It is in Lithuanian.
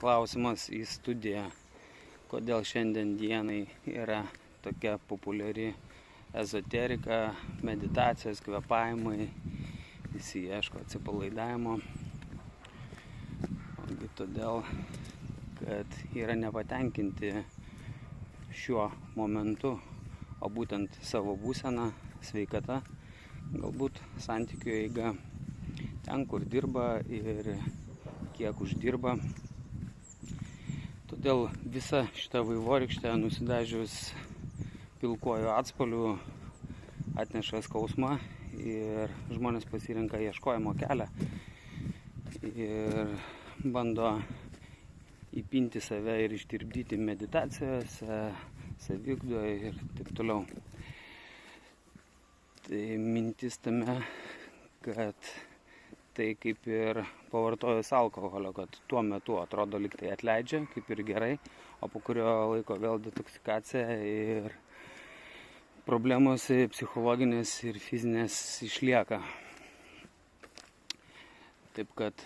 klausimas į studiją. Kodėl šiandien dienai yra tokia populiari ezoterika, meditacijos, kvėpavimai, visi ieško atsipalaidavimo. Ogi todėl, kad yra nepatenkinti šiuo momentu, o būtent savo būseną, sveikata, galbūt santykių eiga, ten, kur dirba ir kiek uždirba. Todėl visa šita vaivorykštė nusidažius pilkuoju atspalviu atneša skausmą ir žmonės pasirenka ieškojimo kelią ir bando įpinti save ir ištirpdyti meditacijose, saviugdoje ir taip toliau. Tai mintis tame, kad tai kaip ir pavartojus alkoholio, kad tuo metu atrodo lyg tai atleidžia, kaip ir gerai, o po kurio laiko vėl detoksikacija ir problemos psichologinės ir fizinės išlieka. Taip kad